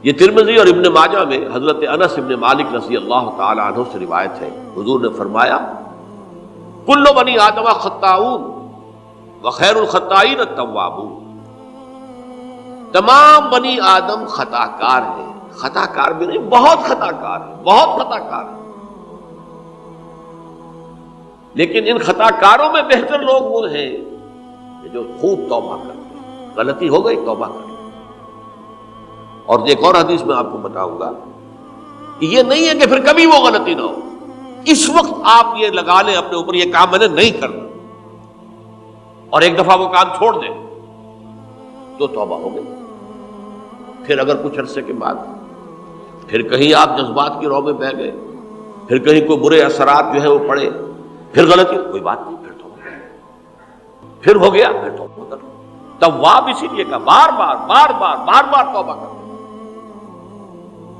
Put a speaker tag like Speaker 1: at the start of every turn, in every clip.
Speaker 1: یہ ترمذی اور ابن ماجہ میں حضرت انس ابن مالک رضی اللہ تعالی عنہ سے روایت ہے، حضور نے فرمایا کل بنی آدم خطاؤون وخیر الخطائین التوابون، تمام بنی آدم خطا کار ہیں، خطا کار بھی نہیں، بہت خطا کار ہیں، بہت خطا کار ہیں، لیکن ان خطا کاروں میں بہتر لوگ وہ ہیں کہ جو خوب توبہ کرتے ہیں، غلطی ہو گئی توبہ کرتے ہیں۔ اور ایک اور حدیث میں آپ کو بتاؤں گا کہ یہ نہیں ہے کہ پھر کبھی وہ غلطی نہ ہو، اس وقت آپ یہ لگا لیں اپنے اوپر یہ کام میں نے نہیں کرنا، اور ایک دفعہ وہ کام چھوڑ دیں تو توبہ ہو گئی۔ پھر اگر کچھ عرصے کے بعد پھر کہیں آپ جذبات کی رو میں بہہ گئے، پھر کہیں کوئی برے اثرات جو ہے وہ پڑے، پھر غلطی، کوئی بات نہیں، پھر توبہ، پھر ہو گیا، پھر توبہ کرو۔ تواب اسی لیے کہا بار بار بار بار بار بار توبہ کرو۔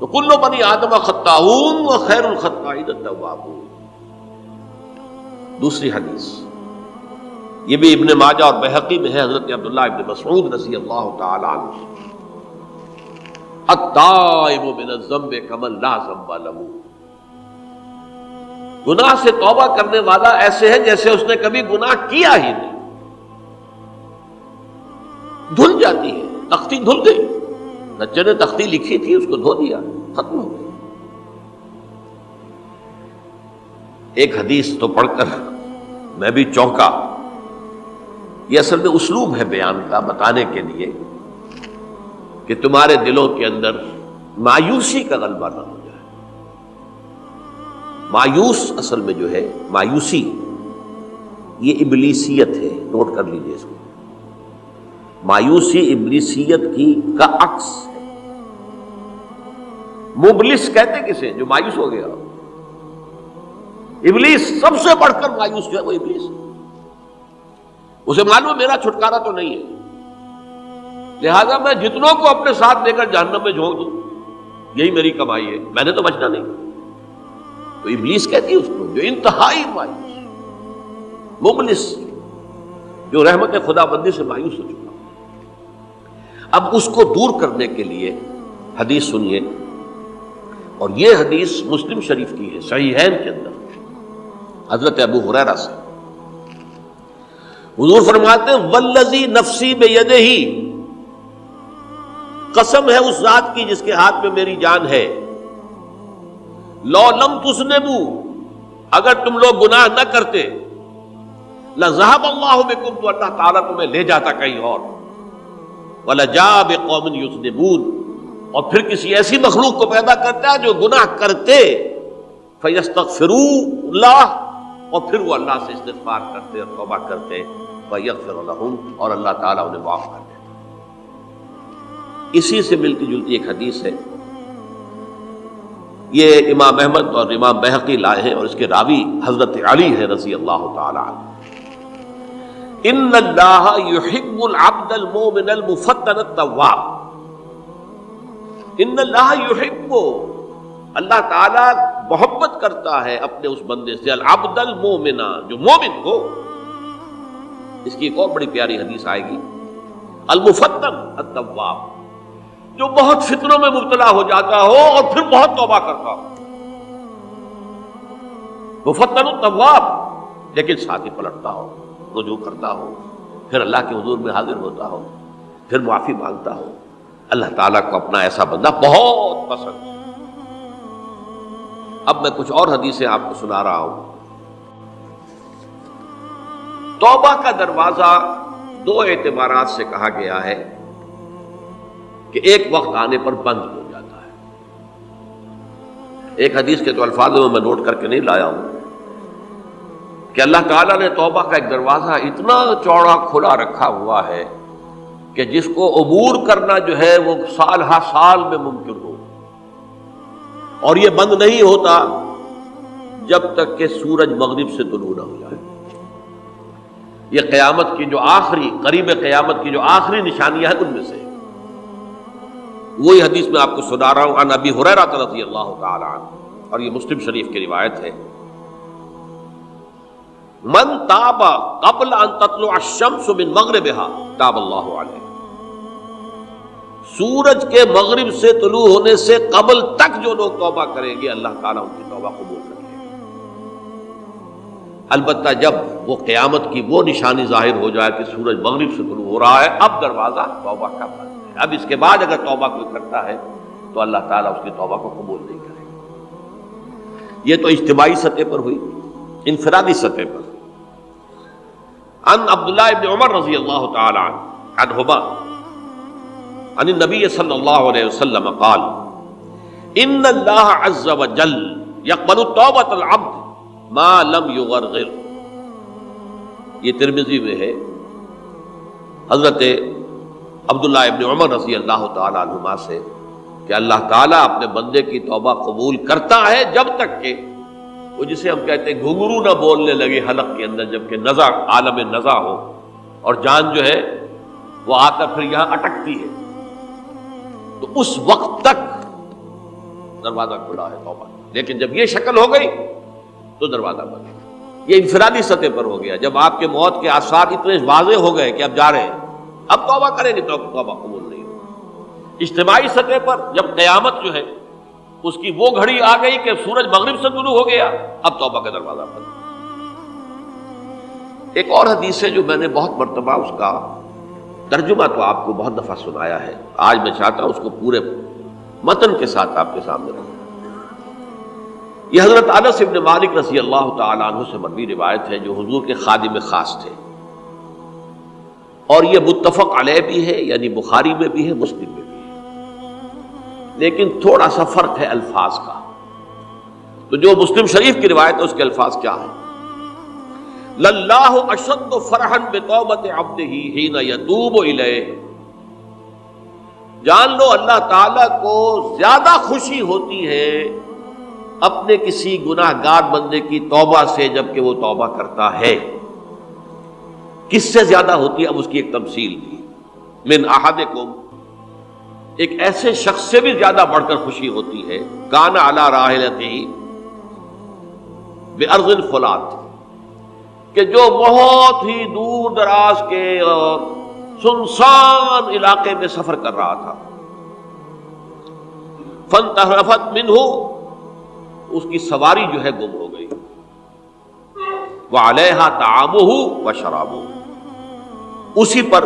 Speaker 1: تو کل بنی آدم خطاؤون وخیر الخطائین التوابون۔ دوسری حدیث یہ بھی ابن ماجہ اور بہقی میں ہے، حضرت عبداللہ ابن مسعود رضی اللہ تعالی عنہ، التائب من الذنب کمن لا ذنب له، گناہ سے توبہ کرنے والا ایسے ہے جیسے اس نے کبھی گناہ کیا ہی نہیں۔ دھل جاتی ہے، تختی دھل گئی، بچے نے تختی لکھی تھی اس کو دھو دیا، ختم ہو گئی۔ ایک حدیث تو پڑھ کر میں بھی چونکا، یہ اصل میں اسلوب ہے بیان کا، بتانے کے لیے کہ تمہارے دلوں کے اندر مایوسی کا غلبہ نہ ہو جائے۔ مایوس اصل میں جو ہے مایوسی یہ ابلیسیت ہے، نوٹ کر لیجئے اس کو۔ مایوسی ابلیسیت کی کا عکس ہے۔ مبلس کہتے کسے؟ جو مایوس ہو گیا۔ ابلیس سب سے بڑھ کر مایوس جو ہے وہ ابلیس ہے، اسے معلوم میرا چھٹکارا تو نہیں ہے، لہذا میں جتنوں کو اپنے ساتھ لے کر جہنم میں جھونک دوں یہی میری کمائی ہے، میں نے تو بچنا نہیں۔ تو ابلیس کہتی ہے اس کو جو انتہائی مایوس، مبلس، جو رحمت خدا بندی سے مایوس ہو چکا۔ اب اس کو دور کرنے کے لیے حدیث سنیے، اور یہ حدیث مسلم شریف کی ہے، صحیحین کے اندر، حضرت ابو ہریرہ سے۔ حضور فرماتے ہیں والذی نفسی بیدہ، قسم ہے اس ذات کی جس کے ہاتھ میں میری جان ہے، لو لم تذنبوا، اگر تم لوگ گناہ نہ کرتے، لذهب اللہ بکم، تو اللہ تعالیٰ تمہیں لے جاتا کہیں اور، وَلَجَاءَ بِقَوْمٍ يُذْنِبُونَ، اور پھر کسی ایسی مخلوق کو پیدا کرتا ہے جو گناہ کرتے، فَيَسْتَغْفِرُوا اللَّهَ، اور پھر وہ اللہ سے استغفار کرتے اور توبہ کرتے، فَيَغْفِرُ لَهُمْ، اور اللہ تعالیٰ انہیں معاف کر دیتا۔ اسی سے ملتی جلتی ایک حدیث ہے، یہ امام احمد اور امام بہقی لائے ہیں، اور اس کے راوی حضرت علی ہے رضی اللہ تعالی عنہ۔ ان اللہ یحب العبد المؤمن المفتن التواب، ان اللہ یحب، اللہ تعالی محبت کرتا ہے اپنے اس بندے سے، العبد المؤمن، جو مومن ہو۔ اس کی ایک اور بڑی پیاری حدیث آئے گی، المفتن التواب، جو بہت فتنوں میں مبتلا ہو جاتا ہو اور پھر بہت توبہ کرتا ہو، مفتن التواب، لیکن ساتھ ہی پلٹتا ہو، رجوع کرتا ہو، پھر اللہ کے حضور میں حاضر ہوتا ہو، پھر معافی مانگتا ہو۔ اللہ تعالیٰ کو اپنا ایسا بندہ بہت پسند ہے۔ اب میں کچھ اور حدیثیں آپ کو سنا رہا ہوں۔ توبہ کا دروازہ دو اعتبارات سے کہا گیا ہے کہ ایک وقت آنے پر بند ہو جاتا ہے۔ ایک حدیث کے تو الفاظ میں نوٹ کر کے نہیں لایا ہوں کہ اللہ تعالیٰ نے توبہ کا ایک دروازہ اتنا چوڑا کھلا رکھا ہوا ہے کہ جس کو عبور کرنا جو ہے وہ سال ہا سال میں ممکن ہو، اور یہ بند نہیں ہوتا جب تک کہ سورج مغرب سے طلوع نہ ہو جائے۔ یہ قیامت کی جو آخری، قریب قیامت کی جو آخری نشانیاں ہیں ان میں سے وہی حدیث میں آپ کو سنا رہا ہوں، عن ابی ہریرہ رضی اللہ تعالی عنہ، اور یہ مسلم شریف کی روایت ہے، من تاب قبل ان تطلع الشمس من مغربها تاب اللہ علیہ، سورج کے مغرب سے طلوع ہونے سے قبل تک جو لوگ توبہ کریں گے اللہ تعالیٰ ان کی توبہ قبول کریں گے. البتہ جب وہ قیامت کی وہ نشانی ظاہر ہو جائے کہ سورج مغرب سے طلوع ہو رہا ہے، اب دروازہ توبہ کا بند ہے. اب اس کے بعد اگر توبہ کوئی کرتا ہے تو اللہ تعالیٰ اس کی توبہ کو قبول نہیں کرے گا. یہ تو اجتماعی سطح پر ہوئی. انفرادی سطح پر عن عبداللہ ابن عمر رضی اللہ تعالی عنہما عن النبی صلی اللہ علیہ وسلم قال ان اللہ عز وجل یقبل توبۃ العبد ما لم یغرغر. یہ ترمذی میں ہے حضرت عبداللہ ابن عمر رضی اللہ تعالی عنہما سے کہ اللہ تعالیٰ اپنے بندے کی توبہ قبول کرتا ہے جب تک کہ وہ جسے ہم کہتے ہیں گھنگرو نہ بولنے لگے حلق کے اندر، جبکہ نزع عالم نزع ہو اور جان جو ہے وہ آ کر پھر یہاں اٹکتی ہے، تو اس وقت تک دروازہ کھلا ہے توبہ. لیکن جب یہ شکل ہو گئی تو دروازہ بند. یہ انفرادی سطح پر ہو گیا. جب آپ کے موت کے آثار اتنے واضح ہو گئے کہ اب جا رہے ہیں، اب توبہ کریں گے تو توبہ قبول نہیں ہوگی. اجتماعی سطح پر جب قیامت جو ہے اس کی وہ گھڑی آ گئی کہ سورج مغرب سے طلوع ہو گیا، اب توبہ کا دروازہ بند. ایک اور حدیث ہے جو میں نے بہت مرتبہ اس کا ترجمہ تو آپ کو بہت دفعہ سنایا ہے، آج میں چاہتا ہوں اس کو پورے متن کے ساتھ آپ کے سامنے رکھوں. یہ حضرت انس ابن مالک رضی اللہ تعالیٰ عنہ سے مروی روایت ہے جو حضور کے خادم خاص تھے، اور یہ متفق علیہ بھی ہے، یعنی بخاری میں بھی ہے، مسلم میں بھی ہے، لیکن تھوڑا سا فرق ہے الفاظ کا. تو جو مسلم شریف کی روایت ہے اس کے الفاظ کیا ہیں؟ للہ اشد فرحا بتوبۃ عبدہ حین یتوب الیہ. جان لو اللہ تعالیٰ کو زیادہ خوشی ہوتی ہے اپنے کسی گناہ گار بندے کی توبہ سے جبکہ وہ توبہ کرتا ہے. کس سے زیادہ ہوتی ہے؟ اب اس کی ایک تمثیل دی. من احدکم، ایک ایسے شخص سے بھی زیادہ بڑھ کر خوشی ہوتی ہے کان علی راحلتہ بارض الفلات، کہ جو بہت ہی دور دراز کے اور سنسان علاقے میں سفر کر رہا تھا. فانتحرفت منہ، اس کی سواری جو ہے گم ہو گئی. وعلیہا طعامہ وشرابہ، اسی پر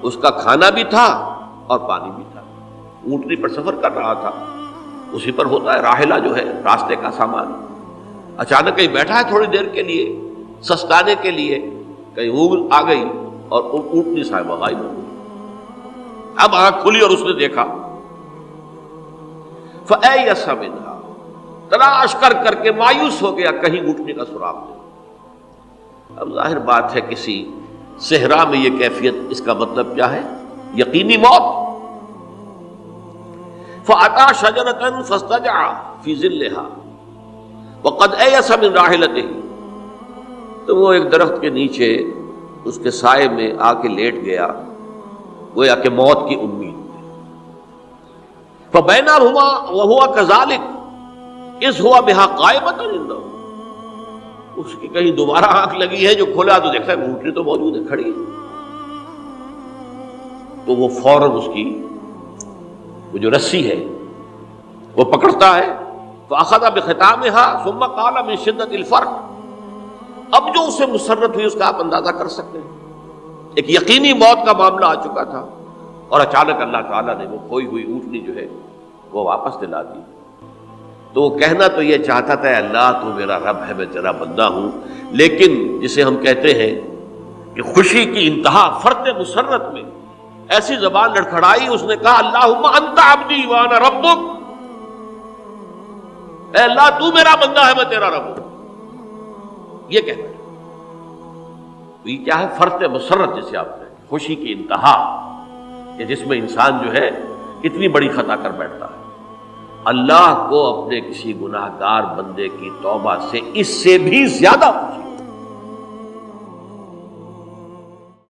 Speaker 1: اس کا کھانا بھی تھا اور پانی بھی تھا. اونٹنی پر سفر کر رہا تھا، اسی پر ہوتا ہے راحلہ جو ہے راستے کا سامان. اچانک کہیں بیٹھا ہے تھوڑی دیر کے لیے سستانے کے لیے، کہیں اونگ آ گئی اور اونٹنی صاحبہ غائب ہو گئی. اب آنکھ کھلی اور اس نے دیکھا. فَأَيَّسَ مِنْهَا، تلاش کر کر کے مایوس ہو گیا، کہیں اونٹنی کا سراغ نہیں. اب ظاہر بات ہے کسی صحرا میں یہ کیفیت، اس کا مطلب کیا ہے؟ یقینی موت. فَأَتَى شَجَرَةً فَاسْتَجَعَ فِي ظِلِّهَا وَقَدْ أَيَسَ مِنْ رَاحِلَتِهِ. تو وہ ایک درخت کے نیچے اس کے سائے میں آ کے لیٹ گیا، گویا کہ موت کی امید. فَبَيْنَهُمَا وَهُوَ كَذَلِكَ إِذْ هُوَ بِهَا قَائِمَةٌ عِندَهُ. اس کی کہیں دوبارہ آنکھ لگی ہے، جو کھولا تو دیکھتا ہے اونٹنی تو موجود ہے، کھڑی ہے. تو وہ فوراً اس کی وہ جو رسی ہے وہ پکڑتا ہے. فَأَخَذَ بِخِتَامِهَا ثُمَّ قَالَ مِنْ شِدَّةِ الْفَرْقِ. اب جو اسے مسرت ہوئی اس کا آپ اندازہ کر سکتے ہیں. ایک یقینی موت کا معاملہ آ چکا تھا اور اچانک اللہ تعالیٰ نے وہ کھوئی ہوئی اونٹنی جو ہے وہ واپس دلا دی. تو وہ کہنا تو یہ چاہتا تھا اللہ تو میرا رب ہے، میں تیرا بندہ ہوں، لیکن جسے ہم کہتے ہیں کہ خوشی کی انتہا فرط مسرت میں ایسی زبان لڑکھڑائی، اس نے کہا اللہم انت عبدی وانا ربک. اے اللہ تو میرا بندہ ہے، میں تیرا رب ہوں. یہ کہنا ہے. تو یہ کیا ہے؟ فرط مسرت جسے آپ کہتے ہیں، خوشی کی انتہا، کہ جس میں انسان جو ہے اتنی بڑی خطا کر بیٹھتا ہے. اللہ کو اپنے کسی گناہ گار بندے کی توبہ سے اس سے بھی زیادہ خوشی